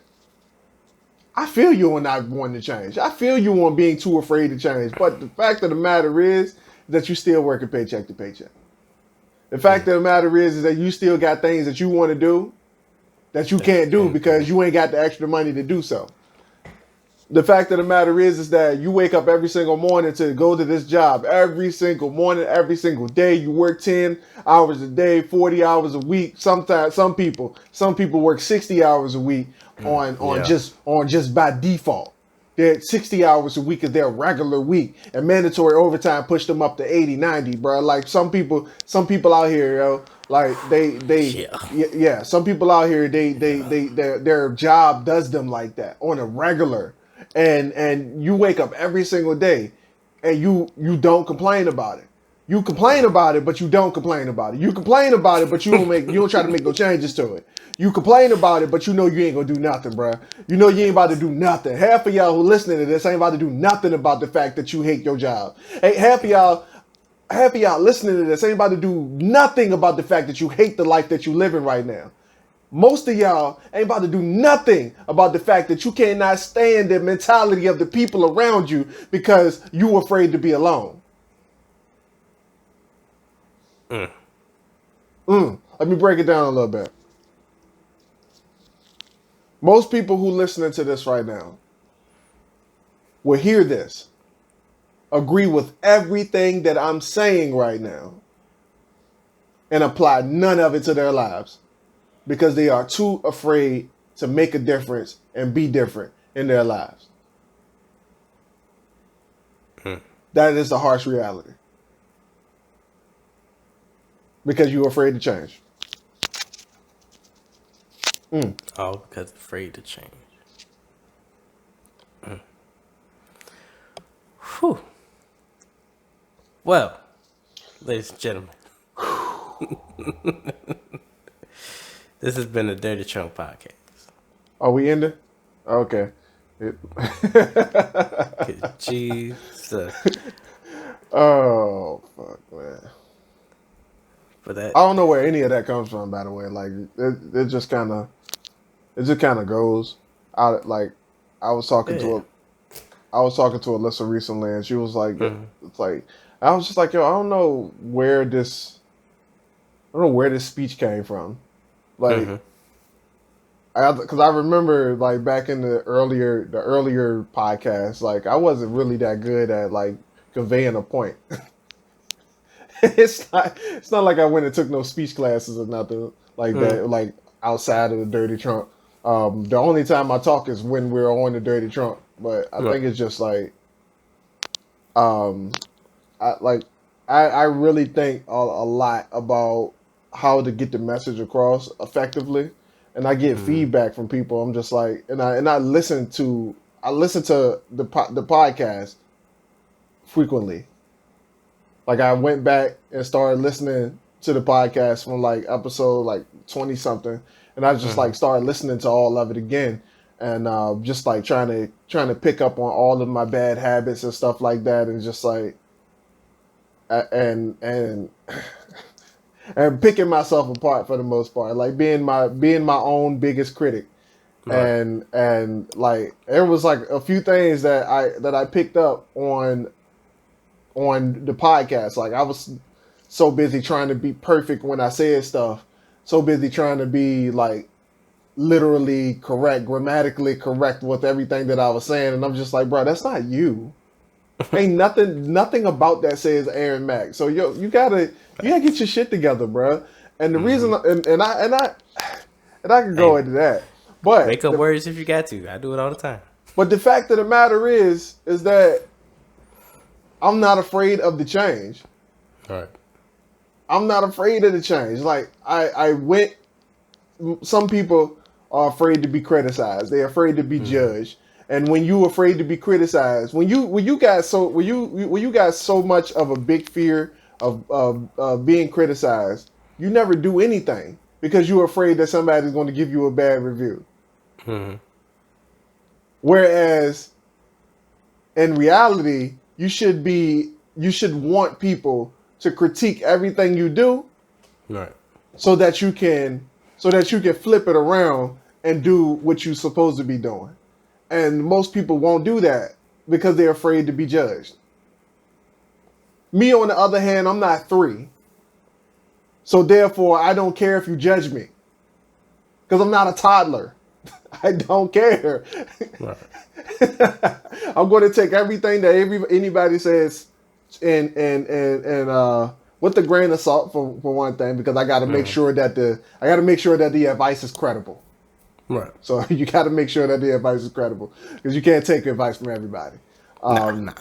I feel you on not wanting to change. I feel you on being too afraid to change. But the fact of the matter is that you still working paycheck to paycheck. The fact of the matter is that you still got things that you want to do that you can't do because you ain't got the extra money to do so. The fact of the matter is that you wake up every single morning to go to this job every single morning, every single day. You work 10 hours a day, 40 hours a week. Sometimes some people work 60 hours a week on just by default. They're 60 hours a week is their regular week, and mandatory overtime pushed them up to 80, 90, bro. Like some people out here, like some people out here, their job does them like that on a regular. And you wake up every single day and you don't complain about it. You complain about it, but you don't complain about it. You complain about it, but you don't try to make no changes to it. You complain about it, but you know you ain't gonna do nothing, bro. You know you ain't about to do nothing. Half of y'all who listening to this ain't about to do nothing about the fact that you hate your job. Hey, half of y'all listening to this ain't about to do nothing about the fact that you hate the life that you living right now. Most of y'all ain't about to do nothing about the fact that you cannot stand the mentality of the people around you because you afraid to be alone. Let me break it down a little bit. Most people who listening to this right now will hear this, agree with everything that I'm saying right now, and apply none of it to their lives. Because they are too afraid to make a difference and be different in their lives. That is the harsh reality. Because you're afraid to change. All because afraid to change. Whew. Well, ladies and gentlemen. This has been a Dirty Trunk Podcast. Are we ending? Okay. Jesus. Oh, fuck, man. For that, I don't know where any of that comes from, by the way. Like, it just kind of goes out. Like, I was talking to Alyssa recently, and she was like, it's like, I was just like, yo, I don't know where this speech came from. Like, because I remember like back in the earlier podcast, like I wasn't really that good at like conveying a point. It's not like I went and took no speech classes or nothing like that, like outside of the Dirty Trunk. The only time I talk is when we're on the Dirty Trunk, but I think it's just like, I really think a lot about how to get the message across effectively, and I get feedback from people. I'm just like, and I listen to the podcast frequently. Like I went back and started listening to the podcast from like episode like 20 something, and I just like started listening to all of it again, and just like trying to pick up on all of my bad habits and stuff like that, and just like and picking myself apart for the most part, like being my own biggest critic. Right. And like there was like a few things that I picked up on the podcast. Like I was so busy trying to be perfect when I said stuff, so busy trying to be like literally correct, grammatically correct with everything that I was saying, and I'm just like, bro, that's not you. Ain't nothing about that says Aaron Mack. So you gotta get your shit together, bro. And the reason, and I can go into that, but make up words if you got to. I do it all the time. But the fact of the matter is that I'm not afraid of the change. All right. I'm not afraid of the change. Like some people are afraid to be criticized. They're afraid to be judged. And when you afraid to be criticized, when you got so much of a big fear of being criticized, you never do anything because you're afraid that somebody's going to give you a bad review. Mm-hmm. Whereas in reality, you should want people to critique everything you do, Right. so that you can flip it around and do what you're supposed to be doing. And most people won't do that because they're afraid to be judged. Me, on the other hand, I'm not 3. So therefore, I don't care if you judge me. Because I'm not a toddler. I don't care. Right. I'm going to take everything that anybody says and with a grain of salt for one thing, because I got to make sure that the advice is credible. Right. So you got to make sure that the advice is credible, because you can't take advice from everybody. Nah.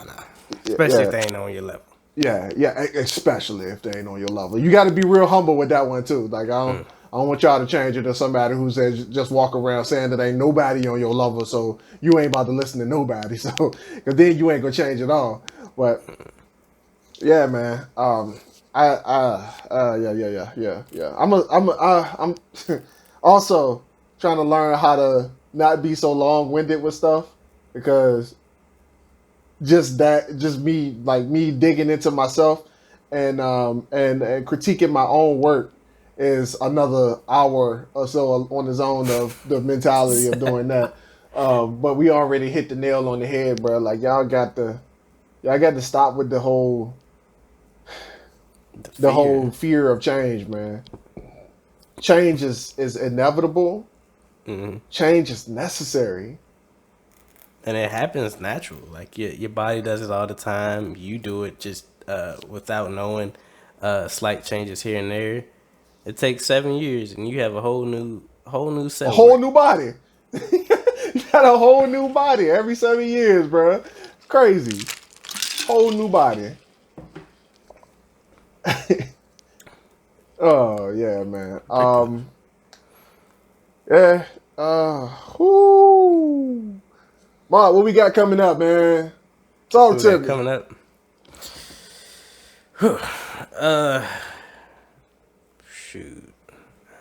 Especially if they ain't on your level. Yeah, especially if they ain't on your level. You got to be real humble with that one too. Like I don't want y'all to change it to somebody who says just walk around saying that ain't nobody on your level, so you ain't about to listen to nobody. So, because then you ain't gonna change at all. But yeah, man. Yeah. I'm also trying to learn how to not be so long-winded with stuff, because just me digging into myself and critiquing my own work is another hour or so on its own of the mentality of doing that. But we already hit the nail on the head, bro. Like y'all got to stop with the whole fear of change, man. Change is inevitable. Mm-hmm. Change is necessary. And it happens natural. Like your body does it all the time. You do it just without knowing. Slight changes here and there. It takes 7 years, and you have a whole new cell. A whole new body. You got a whole new body every 7 years, bro. Crazy. Whole new body. Oh yeah, man. Yeah. Whoo. Mark, what we got coming up, man? Talk to me. Coming up. Shoot.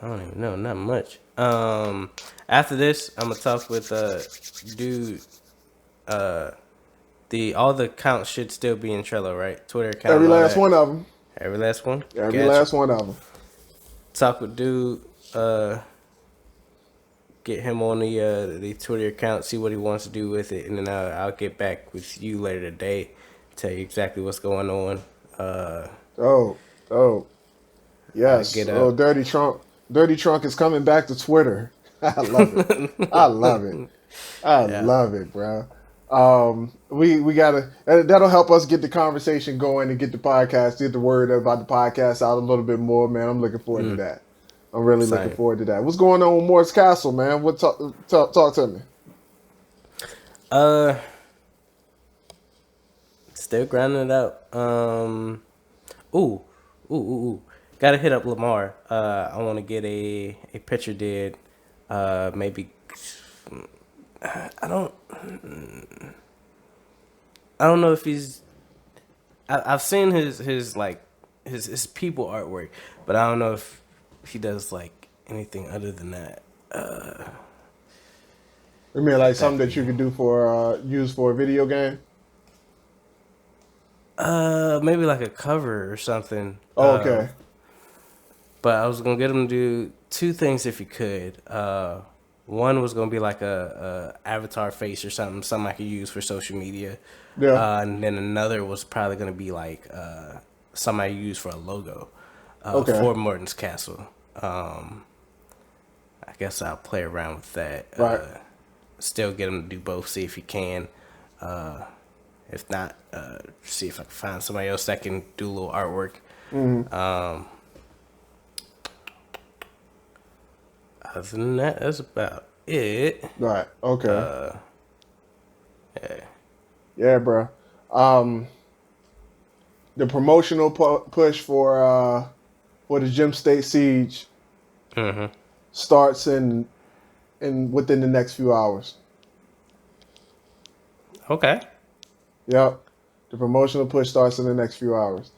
I don't even know. Not much. After this, I'm gonna talk with dude. All the accounts should still be in Trello, right? Twitter account. Every last one of them. Every last one. Every last one of them. Talk with dude. Get him on the Twitter account, see what he wants to do with it, and then I'll get back with you later today, tell you exactly what's going on. Yes. Dirty Trunk is coming back to Twitter. I love it. I love it, bro. We gotta, that'll help us get the conversation going and get the word about the podcast out a little bit more, man. I'm looking forward to that. I'm really looking forward to that. What's going on with Morris Castle, man? Talk to me. Still grinding it out. Gotta hit up Lamar. I want to get a picture did. Maybe I don't know if he's. I've seen his people artwork, but I don't know if he does like anything other than that. You mean like something that you could do for use for a video game? Maybe like a cover or something. Oh, okay. But I was gonna get him to do 2 things if he could. One was gonna be like a avatar face or something I could use for social media. Yeah. And then another was probably gonna be like something I use for a logo. For Morton's Castle. I guess I'll play around with that. Right. Still get him to do both, see if he can. If not, see if I can find somebody else that can do a little artwork. Mm-hmm. Other than that, that's about it. Right. Okay. Yeah. Yeah, bro. The promotional push for the Gem State Siege starts in within the next few hours. Okay. Yep. The promotional push starts in the next few hours.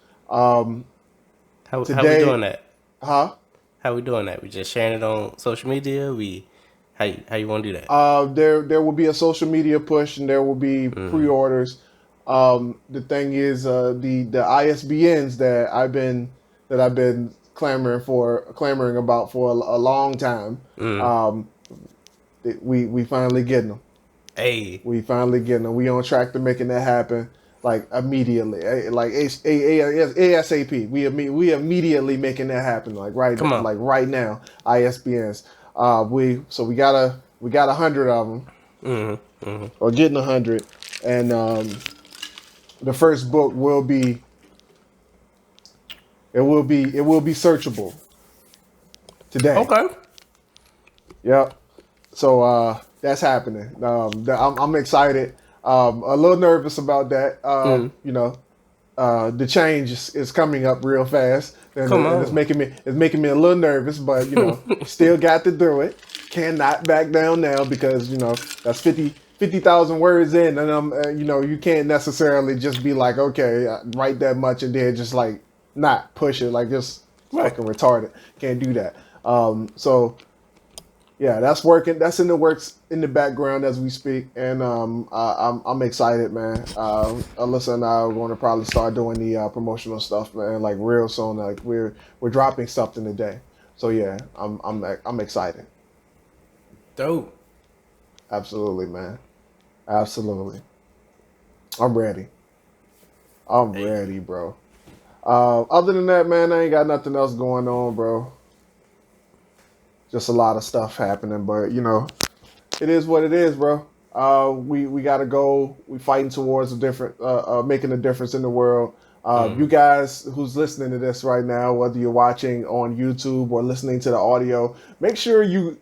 How we today, doing that? huh? How we doing that? We just sharing it on social media. How you want to do that? There will be a social media push and there will be pre-orders. The thing is, the ISBNs that I've been clamoring about for a long time. We finally getting them. Hey, We finally getting them. We on track to making that happen like immediately, like ASAP. We immediately making that happen like come on. right now. ISBNs. We got 100 of them, or getting 100, and the first book will be searchable today. Okay. Yep. So that's happening. I'm excited. A little nervous about that. You know, the change is coming up real fast, and it's making me a little nervous. But you know, still got to do it. Cannot back down now because you know that's 50,000 words in, and you know you can't necessarily just be like, okay, write that much and then just like not push it, like just fucking retarded. Can't do that. So. Yeah, that's working. That's in the works in the background as we speak, and I'm excited, man. Alyssa and I are going to probably start doing the promotional stuff, man, like real soon. Like we're dropping something today, so yeah, I'm excited. Dope. Absolutely, man. Absolutely. I'm ready. I'm ready, bro. Other than that, man, I ain't got nothing else going on, bro. Just a lot of stuff happening, but you know, it is what it is, bro. We gotta go. We fighting towards making a difference in the world. You guys who's listening to this right now, whether you're watching on YouTube or listening to the audio, make sure you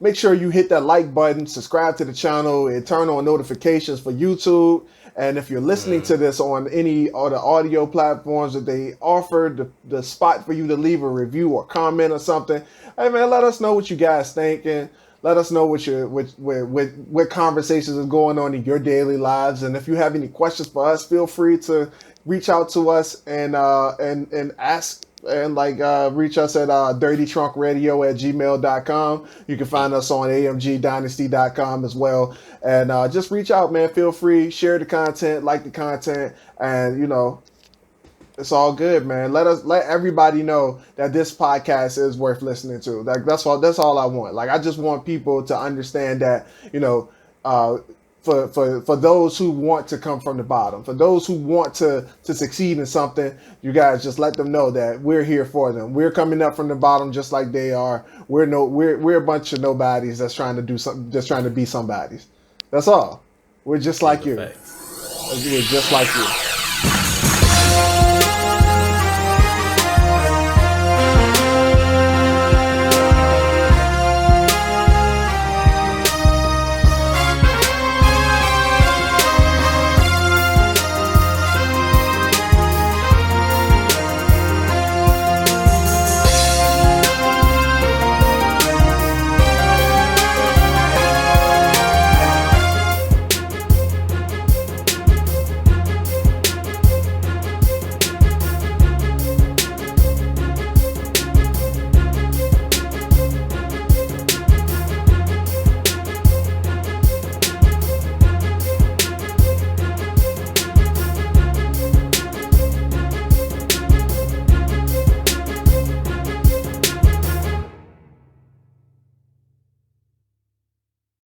hit that like button, subscribe to the channel, and turn on notifications for YouTube. And if you're listening to this on any of the audio platforms that they offer, the spot for you to leave a review or comment or something, hey man, let us know what you guys thinking. Let us know what conversations are going on in your daily lives. And if you have any questions for us, feel free to reach out to us and ask. And reach us at dirtytrunkradio@gmail.com. You can find us on amgdynasty.com as well. And just reach out, man. Feel free, share the content, like the content, and you know, it's all good, man. Let everybody know that this podcast is worth listening to. Like that's all I want. Like I just want people to understand that, you know, for those who want to come from the bottom, for those who want to succeed in something, you guys just let them know that we're here for them. We're coming up from the bottom just like they are. We're a bunch of nobodies that's trying to do something, just trying to be somebodies. That's all. We're just like you. We're just like you.